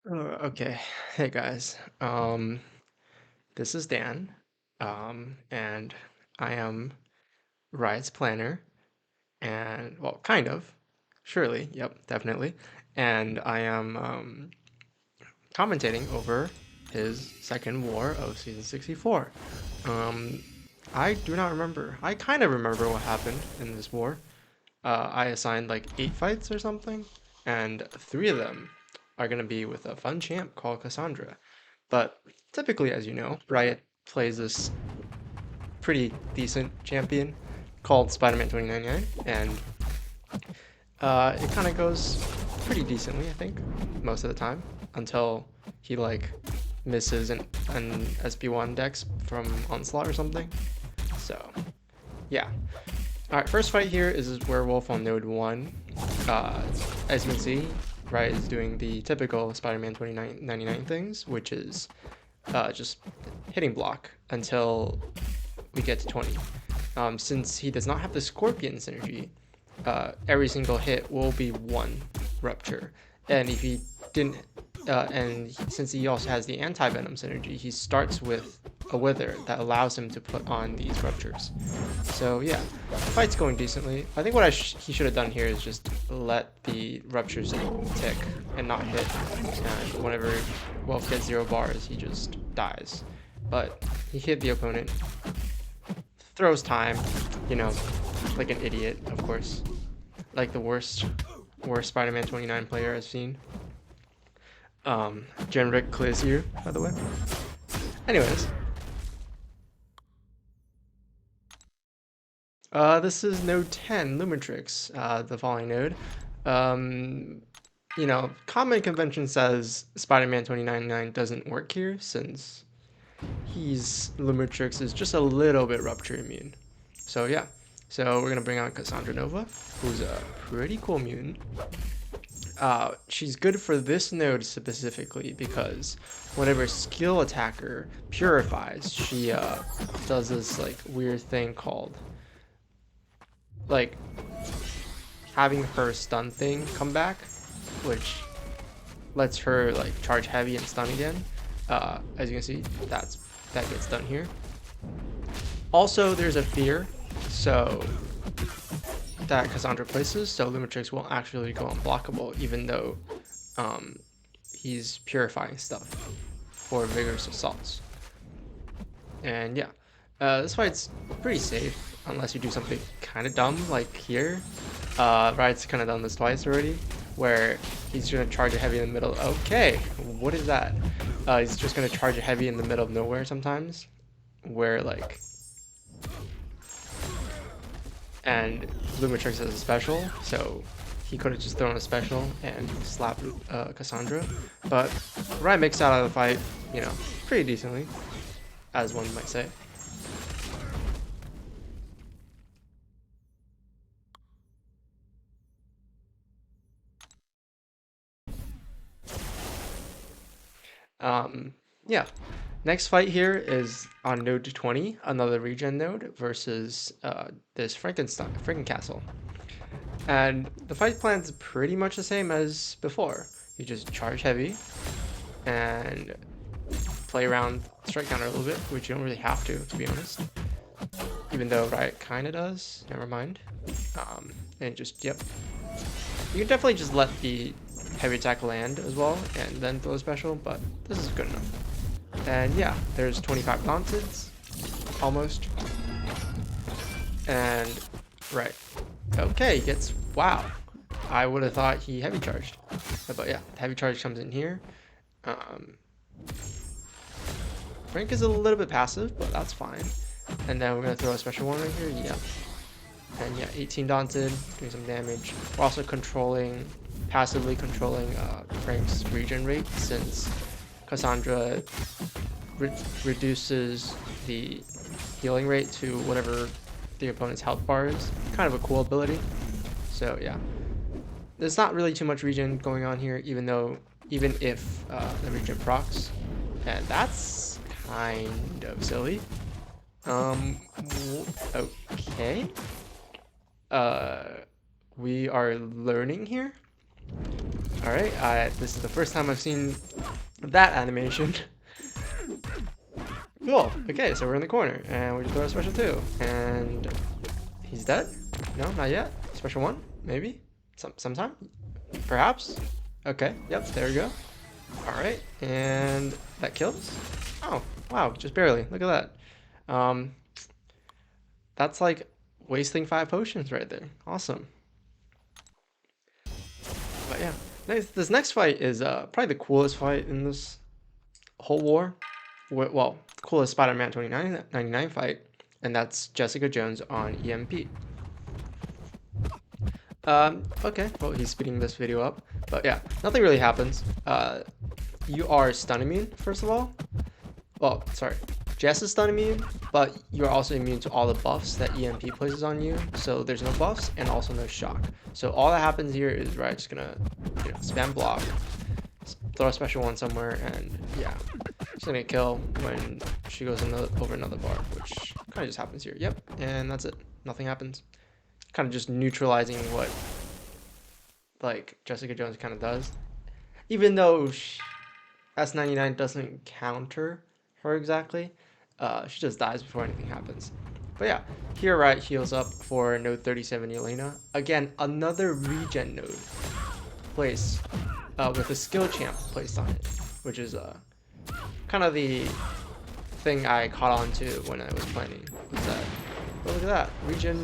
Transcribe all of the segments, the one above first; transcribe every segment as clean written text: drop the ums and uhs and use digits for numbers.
Okay. Hey guys. This is Dan. And I am Riot's planner and well, kind of. Surely, yep, definitely. And I am commentating over his second war of season 64. Um I do not remember. I kind of remember what happened in this war. I assigned like 8 fights or something, and 3 of them are gonna be with a fun champ called Cassandra. But typically, as you know, Riot plays this pretty decent champion called Spider-Man 2099, and it kind of goes pretty decently, I think, most of the time, until he like misses an SP1 dex from Onslaught or something. So, yeah. Alright, first fight here is this werewolf on node 1. As you can see, Riot is doing the typical Spider-Man 2099 things, which is just hitting block until we get to 20. Since he does not have the Scorpion synergy, every single hit will be 1 rupture. And if he didn't, since he also has the anti-venom synergy, he starts with a wither that allows him to put on these ruptures. So yeah, the fight's going decently. I think what he should have done here is just let the ruptures tick and not hit. And whenever Wolf gets 0 bars, he just dies. But he hit the opponent, throws time, you know, like an idiot, of course. Like the worst Spider-Man 29 player I've seen. Generic clears here, by the way. Anyways. This is node 10, lumatrix, the following node. Common convention says Spider-Man 2099 doesn't work here since lumatrix is just a little bit rupture immune. So yeah, so we're gonna bring on Cassandra Nova, who's a pretty cool mutant. She's good for this node specifically because whenever skill attacker purifies, she does this like weird thing called like having her stun thing come back, which lets her like charge heavy and stun again. As you can see, that gets done here. Also, there's a fear, so that Cassandra places, so lumatrix will actually go unblockable, even though he's purifying stuff for vigorous assaults. And yeah, this fight's pretty safe unless you do something kind of dumb like here. Riot's kind of done this twice already, where he's gonna charge a heavy in the middle. Okay, what is that? He's just gonna charge a heavy in the middle of nowhere sometimes, where like, and lumatrix has a special, so he could have just thrown a special and slapped Cassandra. But Riot makes out of the fight, you know, pretty decently, as one might say. Yeah. Next fight here is on node 20, another regen node versus this Franken castle. And the fight plan's pretty much the same as before. You just charge heavy and play around strike counter a little bit, which you don't really have to be honest. Even though Riot kind of does. Never mind. And just, yep. You can definitely just let the heavy attack land as well and then throw a special, but this is good enough. And yeah, there's 25 daunteds, almost. And right, okay, he gets, wow, I would have thought he heavy charged, but yeah, heavy charge comes in here. Frank is a little bit passive, but that's fine. And then we're gonna throw a special one right here. Yeah, and yeah, 18 daunted, doing some damage. We're also passively controlling Frank's regen rate, since Cassandra reduces the healing rate to whatever the opponent's health bar is. Kind of a cool ability. So yeah, there's not really too much regen going on here, even if the regen procs, and that's kind of silly. Okay. We are learning here. Alright, this is the first time I've seen that animation. Cool. Okay, so we're in the corner, and we just throw a special 2. And he's dead? No, not yet. Special 1? Maybe? Sometime? Perhaps? Okay, yep, there we go. Alright, and that kills? Oh, wow, just barely. Look at that. That's like wasting 5 potions right there. Awesome. But yeah, this next fight is probably the coolest fight in this whole war. Well, the coolest Spider-Man 2099 fight, and that's Jessica Jones on EMP. Okay, well, he's speeding this video up, but yeah, nothing really happens. You are stun immune, first of all. Well, sorry, Jess is stun immune, but you're also immune to all the buffs that EMP places on you, so there's no buffs and also no shock. So all that happens here is, right, just gonna, spam block, throw a special 1 somewhere, and yeah, she's gonna kill when she goes over another bar, which kind of just happens here. Yep, and that's it. Nothing happens. Kind of just neutralizing what, like, Jessica Jones kind of does. Even though S99 doesn't counter her exactly, she just dies before anything happens. But yeah, here, right, heals up for node 37 Yelena. Again, another regen node placed with a skill champ placed on it, which is kind of the thing I caught on to when I was planning. Was that, oh, look at that, regen,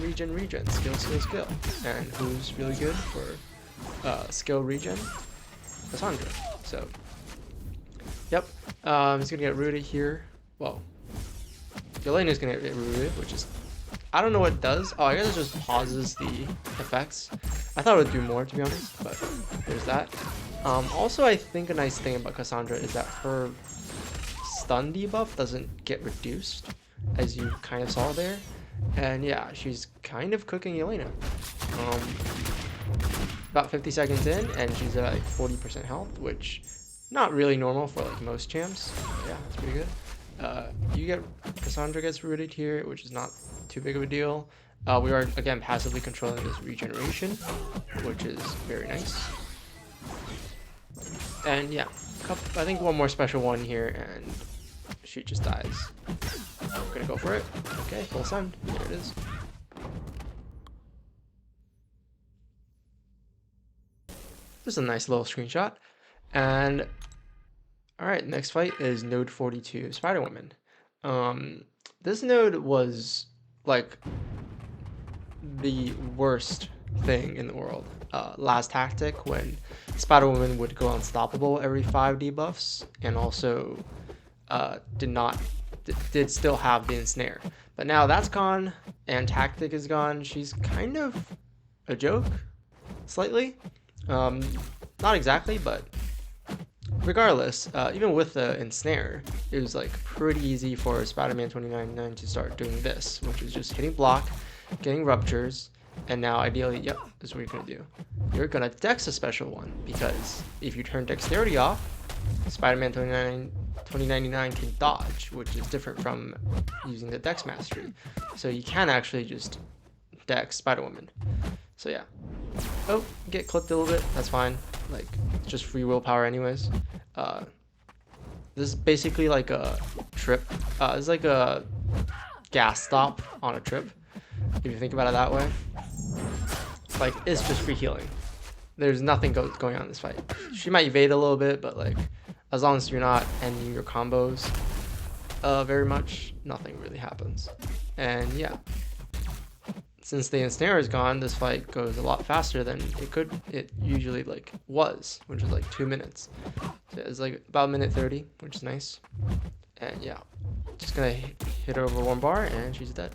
skill. And who's really good for skill regen? Cassandra. So, yep, he's gonna get rooted here. Well, Yelena's gonna get rooted, which is, I don't know what it does. Oh, I guess it just pauses the effects. I thought it would do more, to be honest, but there's that. Also, I think a nice thing about Cassandra is that her stun debuff doesn't get reduced, as you kind of saw there. And yeah, she's kind of cooking Yelena. About 50 seconds in, and she's at like 40% health, which not really normal for like most champs. Yeah, that's pretty good. Cassandra gets rooted here, which is not too big of a deal. We are again passively controlling this regeneration, which is very nice. And yeah, I think one more special 1 here, and she just dies. I'm gonna go for it. Okay, full send. There it is. This is a nice little screenshot. And alright, next fight is node 42 Spider-Woman. This node was like the worst thing in the world. Last tactic, when Spider-Woman would go unstoppable every 5 debuffs, and also did still have the ensnare. But now that's gone, and tactic is gone. She's kind of a joke, slightly. Not exactly, but regardless, even with the ensnare, it was like pretty easy for Spider-Man 2099 to start doing this, which is just hitting block, getting ruptures, and now ideally, yep, this is what you're gonna do. You're gonna dex a special 1, because if you turn dexterity off, Spider-Man 2099 can dodge, which is different from using the dex mastery. So you can actually just dex Spider-Woman. So yeah. Oh, get clipped a little bit, that's fine. Like, just free willpower anyways. This is basically like a trip. It's like a gas stop on a trip, if you think about it that way. Like, it's just free healing. There's nothing going on in this fight. She might evade a little bit, but like, as long as you're not ending your combos very much, nothing really happens. And yeah, since the ensnare is gone, this fight goes a lot faster than it usually like was, which was like 2 minutes. So it's like about 1:30, which is nice. And yeah, just gonna hit her over 1 bar and she's dead.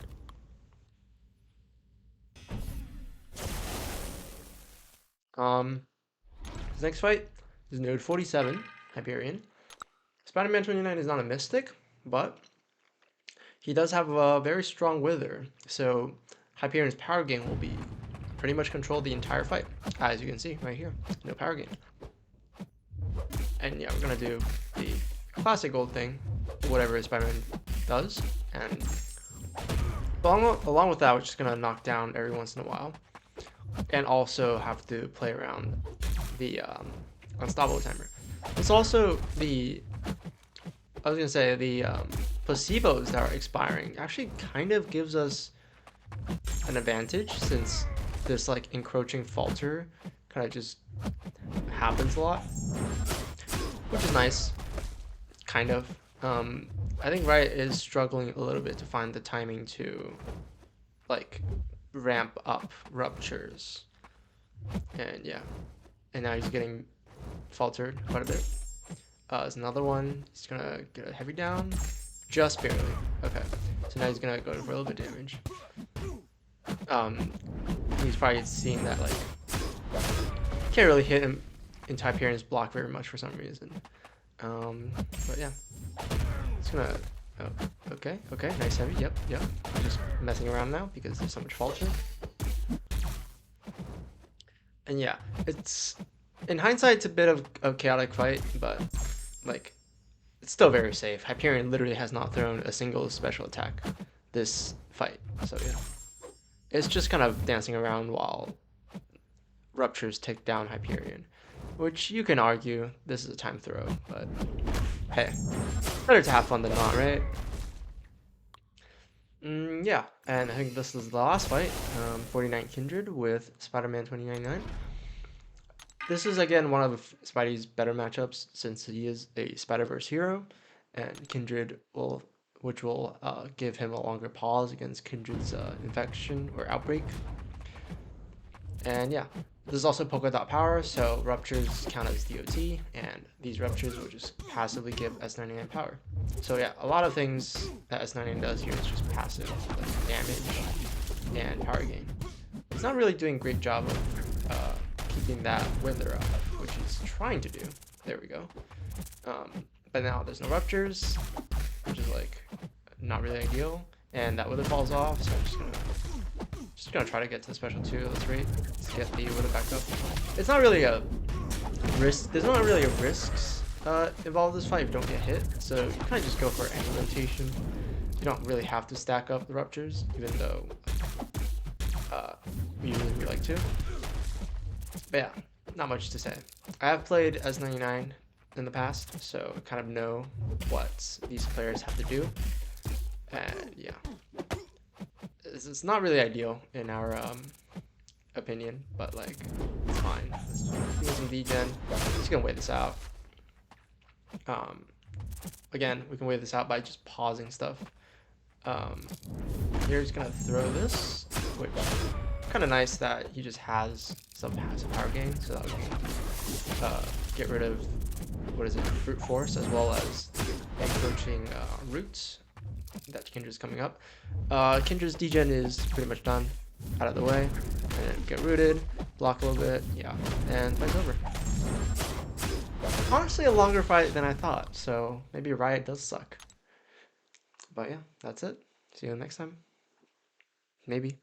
This next fight is node 47, Hyperion. Spider-Man 29 is not a mystic, but he does have a very strong wither, so Hyperion's power gain will be pretty much control the entire fight, as you can see right here. No power gain. And yeah, we're gonna do the classic old thing, whatever Spider-Man does, and along with that, we're just gonna knock down every once in a while, and also have to play around the unstoppable timer. It's also I was gonna say the placebos that are expiring actually kind of gives us an advantage, since this like encroaching falter kind of just happens a lot, which is nice, kind of. I think Riot is struggling a little bit to find the timing to like ramp up ruptures, and yeah, and now he's getting faltered quite a bit. There's another one. He's gonna get a heavy down, just barely. Okay, so now he's gonna go for a little bit of damage. He's probably seeing that like can't really hit him into Hyperion's block very much for some reason. But yeah, it's gonna. Oh, okay, nice heavy. Yep. I'm just messing around now because there's so much falter. And yeah, it's in hindsight, it's a bit of a chaotic fight, but like it's still very safe. Hyperion literally has not thrown a single special attack this fight, so yeah. It's just kind of dancing around while ruptures take down Hyperion, which you can argue this is a time throw, but hey, better to have fun than not, right? Yeah, and I think this is the last fight, 49 Kindred with Spider-Man 2099. This is again one of Spidey's better matchups, since he is a Spider-Verse hero, and Kindred which will give him a longer pause against Kindred's infection or outbreak. And yeah, this is also polka dot power, so ruptures count as DOT, and these ruptures will just passively give S99 power. So yeah, a lot of things that S99 does here is just passive, like damage and power gain. It's not really doing a great job of keeping that wither up, which he's trying to do. There we go. But now there's no ruptures, which is like not really ideal, and that wither falls off, so I'm just gonna try to get to the special 2. Let's wait. Let's get the wither back up. It's not really a risk. There's not really a risks involved in this fight if you don't get hit, so you kind of just go for any rotation. You don't really have to stack up the ruptures, even though usually we like to. But yeah, not much to say. I have played S99 in the past, so I kind of know what these players have to do. And yeah, it's not really ideal in our opinion, but like it's fine. Let's do some degen. Just gonna wait this out. Again, we can wait this out by just pausing stuff. Here he's gonna throw this, which kind of nice that he just has some passive power gain, so that we can get rid of brute force, as well as encroaching roots that Kindred's coming up. Kindred's degen is pretty much done, out of the way, and get rooted, block a little bit, yeah, and fight's over. Honestly, a longer fight than I thought, so maybe Riot does suck. But yeah, that's it. See you next time. Maybe.